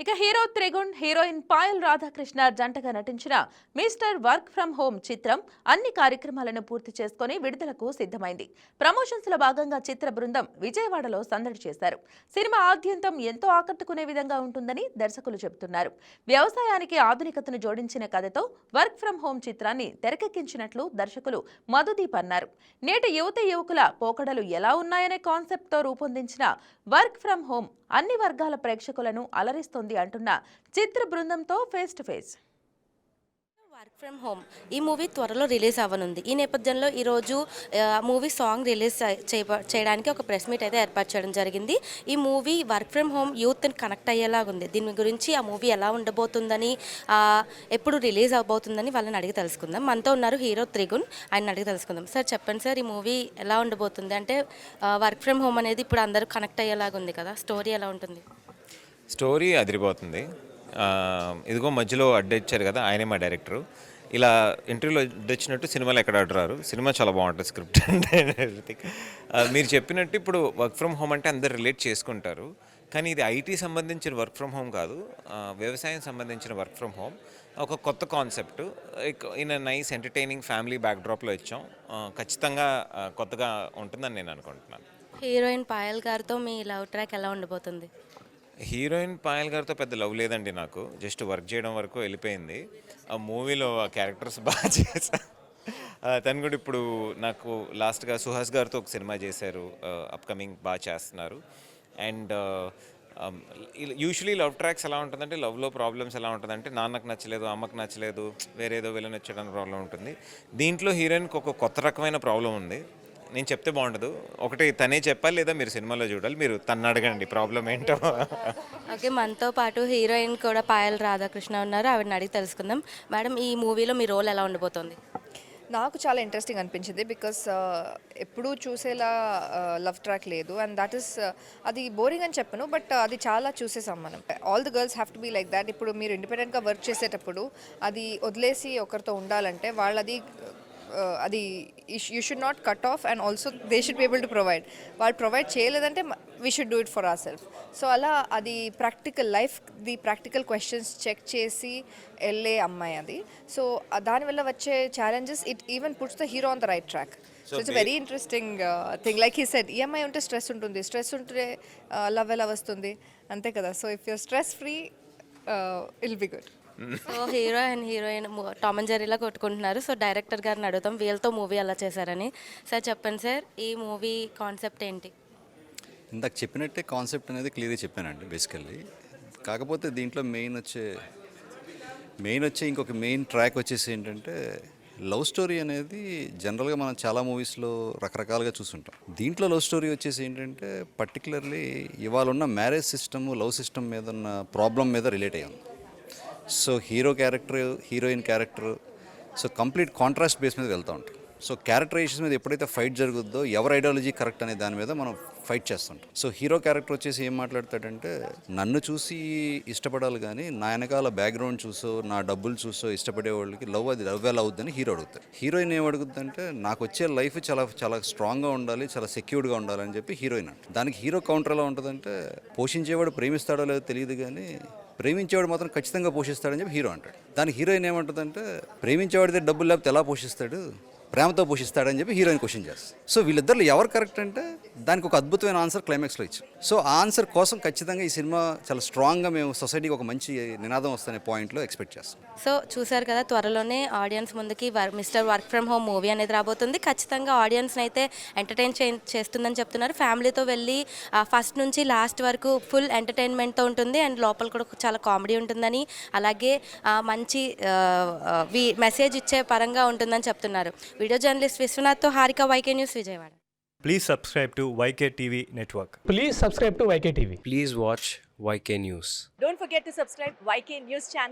ఇక hero Trigun, heroine Payal Radhakrishna జంటగా నటించిన మిస్టర్ వర్క్ ఫ్రం హోమ్ చిత్రం అన్ని కార్యక్రమాలను పూర్తి చేసుకుని విడుదలకు సిద్ధమైంది. ప్రమోషన్స్ లో భాగంగా చిత్ర బృందం విజయవాడలో సందడి చేశారు. సినిమా ఆద్యంతం ఎంతో ఆకట్టుకునే విధంగా ఉంటుందని దర్శకులు చెబుతున్నారు. వ్యవసాయానికి ఆధునికతను జోడించిన కథతో వర్క్ ఫ్రం హోమ్ చిత్రాన్ని తెరకెక్కించినట్లు దర్శకులు మధుదీప్ అన్నారు. నేటి యువకుల పోకడలు ఎలా ఉన్నాయనే కాన్సెప్ట్ తో రూపొందించిన వర్క్ ఫ్రం హోమ్ అన్ని వర్గాల ప్రేక్షకులను అలరిస్తోంది అంటున్న చిత్ర బృందంతో face to face. Work from home ఈ మూవీ త్వరలో రిలీజ్ అవ్వనుంది. ఈ నేపథ్యంలో ఈరోజు మూవీ సాంగ్ రిలీజ్ చేయడానికి ఒక ప్రెస్ మీట్ అయితే ఏర్పాటు చేయడం జరిగింది. ఈ మూవీ వర్క్ ఫ్రమ్ హోమ్ యూత్ని కనెక్ట్ అయ్యేలాగా ఉంది. దీని గురించి ఆ మూవీ ఎలా ఉండబోతుందని, ఎప్పుడు రిలీజ్ అవబోతుందని వాళ్ళని అడిగి తెలుసుకుందాం. మనతో ఉన్నారు హీరో త్రిగుణ్, ఆయన అడిగి తెలుసుకుందాం. సార్ చెప్పండి సార్, ఈ మూవీ ఎలా ఉండబోతుంది? అంటే వర్క్ ఫ్రమ్ హోమ్ అనేది ఇప్పుడు అందరూ కనెక్ట్ అయ్యేలాగా ఉంది కదా, స్టోరీ ఎలా ఉంటుంది? స్టోరీ అదిరిపోతుంది. ఇదిగో మధ్యలో అడ్డొచ్చారు కదా, ఆయనే మా డైరెక్టరు. ఇలా ఇంటర్వ్యూలో అడ్డొచ్చినట్టు సినిమాలో ఎక్కడ అడ్డరారు. సినిమా చాలా బాగుంటుంది, స్క్రిప్ట్ అంటే ఎవ్రీథింగ్. మీరు చెప్పినట్టు ఇప్పుడు వర్క్ ఫ్రమ్ హోమ్ అంటే అందరు రిలేట్ చేసుకుంటారు, కానీ ఇది ఐటీ సంబంధించిన వర్క్ ఫ్రమ్ హోమ్ కాదు, వ్యవసాయం సంబంధించిన వర్క్ ఫ్రమ్ హోమ్. ఒక కొత్త concept in nice entertaining family బ్యాక్డ్రాప్లో ఇచ్చాం. ఖచ్చితంగా కొత్తగా ఉంటుందని నేను అనుకుంటున్నాను. హీరోయిన్ పాయల్ గారితో మీ లవ్ ట్రాక్ ఎలా ఉండబోతుంది? హీరోయిన్ పాయల్ గారితో పెద్ద లవ్ లేదండి నాకు, జస్ట్ వర్క్ చేయడం వరకు వెళ్ళిపోయింది. ఆ మూవీలో ఆ క్యారెక్టర్స్ బాగా చేశా. తను కూడా ఇప్పుడు నాకు లాస్ట్గా సుహాస్ గారితో ఒక సినిమా చేశారు, అప్కమింగ్ బాగా చేస్తున్నారు. అండ్ యూజువలీ లవ్ ట్రాక్స్ ఎలా ఉంటుందంటే, లవ్లో ప్రాబ్లమ్స్ ఎలా ఉంటుందంటే, నాన్నకు నచ్చలేదు, అమ్మకు నచ్చలేదు, వేరేదో విలన్ వచ్చాడని ప్రాబ్లం ఉంటుంది. దీంట్లో హీరోయిన్కి ఒక కొత్త రకమైన ప్రాబ్లం ఉంది. నేను చెప్తే బాగుండదు, ఒకటి తనే చెప్పాలి లేదా మీరు సినిమాలో చూడాలి. మీరు తను అడగండి ప్రాబ్లం ఏంటో. ఓకే, మనతో పాటు హీరోయిన్ కూడా పాయల్ రాధాకృష్ణ ఉన్నారు, ఆవిడని అడిగి తెలుసుకుందాం. మేడం, ఈ మూవీలో మీ రోల్ ఎలా ఉండబోతుంది? నాకు చాలా ఇంట్రెస్టింగ్ అనిపించింది. బికాస్ ఎప్పుడూ చూసేలా లవ్ ట్రాక్ లేదు, అండ్ దట్ ఈస్ అది బోరింగ్ అని చెప్పను, బట్ అది చాలా చూసేసాం మనం. All the girls have to be like that. ఇప్పుడు మీరు ఇండిపెండెంట్గా వర్క్ చేసేటప్పుడు అది వదిలేసి ఒకరితో ఉండాలంటే వాళ్ళది అది you should not cut off, and also they should be able to provide. వాళ్ళు ప్రొవైడ్ చేయలేదంటే we should do it for our self. So అలా అది practical life, the practical questions check చేసి వెళ్ళే అమ్మాయి అది. సో దానివల్ల వచ్చే challenges it even puts the hero on the right track. So it's very interesting thing. Like he said, EMI ఉంటే stress ఉంటుంది, స్ట్రెస్ ఉంటే లవ్ ఎలా వస్తుంది, అంతే కదా. So if you're stress free it'll be good. So hero and heroine Tom and జెర్రీలా కొట్టుకుంటున్నారు. So director గారిని అడుగుతాం వీళ్ళతో మూవీ ఎలా చేశారని. సార్ చెప్పండి సార్, ఈ మూవీ కాన్సెప్ట్ ఏంటి? ఇందాక చెప్పినట్టే కాన్సెప్ట్ అనేది క్లియర్గా చెప్పానండి బేసికల్లీ. కాకపోతే దీంట్లో మెయిన్ వచ్చే ఇంకొక మెయిన్ ట్రాక్ వచ్చేసి ఏంటంటే, లవ్ స్టోరీ అనేది జనరల్గా మనం చాలా మూవీస్లో రకరకాలుగా చూస్తుంటాం. దీంట్లో లవ్ స్టోరీ వచ్చేసి ఏంటంటే, పర్టికులర్లీ ఇవాళ ఉన్న మ్యారేజ్ సిస్టమ్, లవ్ సిస్టమ్ మీద ఉన్న ప్రాబ్లం మీద రిలేట్ అయ్యాం. So hero character, heroine character, so complete contrast base మీద వెళ్తూ ఉంటాం. సో క్యారెక్టరైజేషన్ మీద ఎప్పుడైతే ఫైట్ జరుగుద్దో, ఎవరి ఐడియాలజీ కరెక్ట్ అనే దాని మీద మనం ఫైట్ చేస్తుంటాం. సో హీరో క్యారెక్టర్ వచ్చేసి ఏం మాట్లాడతాడంటే, నన్ను చూసి ఇష్టపడాలి కానీ నా వెనకాల బ్యాక్గ్రౌండ్ చూసో, నా డబ్బులు చూసో ఇష్టపడే వాళ్ళకి లవ్ ఎలా అవుద్దని హీరో అడుగుతాడు. హీరోయిన్ ఏం అడుగుద్దంటే, నాకు వచ్చే లైఫ్ చాలా చాలా స్ట్రాంగ్గా ఉండాలి, చాలా సెక్యూర్డ్గా ఉండాలని చెప్పి హీరోయిన్ అంటే. దానికి హీరో కౌంటర్ ఎలా ఉంటుందంటే, పోషించేవాడు ప్రేమిస్తాడో లేదో తెలియదు కానీ ప్రేమించేవాడు మాత్రం ఖచ్చితంగా పోషిస్తాడని చెప్పి హీరో అంటాడు. దానికి హీరోయిన్ ఏమంటుందంటే, ప్రేమించేవాడితే డబ్బులు లేకపోతే ఎలా పోషిస్తాడు, ప్రేమతో పోషిస్తాడని చెప్పి హీరోయిన్ క్వశ్చన్ చేస్తారు. సో వీళ్ళిద్దరు ఎవరు కరెక్ట్ అంటే, దానికి ఒక అద్భుతమైన ఆన్సర్ క్లైమాక్స్లో ఇచ్చాం. సో ఆ ఆన్సర్ కోసం ఖచ్చితంగా ఈ సినిమా చాలా స్ట్రాంగ్గా మేము సొసైటీకి ఒక మంచి నినాదం వస్తనే పాయింట్లో ఎక్స్పెక్ట్ చేస్తాం. సో చూసారు కదా, త్వరలోనే ఆడియన్స్ ముందుకి mister work from home movie అనేది రాబోతుంది. ఖచ్చితంగా ఆడియన్స్ని అయితే ఎంటర్టైన్ చేస్తుందని చెప్తున్నారు. ఫ్యామిలీతో వెళ్ళి ఫస్ట్ నుంచి లాస్ట్ వరకు ఫుల్ ఎంటర్టైన్మెంట్తో ఉంటుంది, అండ్ లోపల కూడా చాలా కామెడీ ఉంటుందని, అలాగే మంచి మెసేజ్ ఇచ్చే పరంగా ఉంటుందని చెప్తున్నారు. వీడియో జర్నలిస్ట్ విశ్వనాథ్తో Harika, YK news, Vijayawada. Please subscribe to YK TV Network. Please subscribe to YK TV. Please watch YK News. Don't forget to subscribe YK News channel.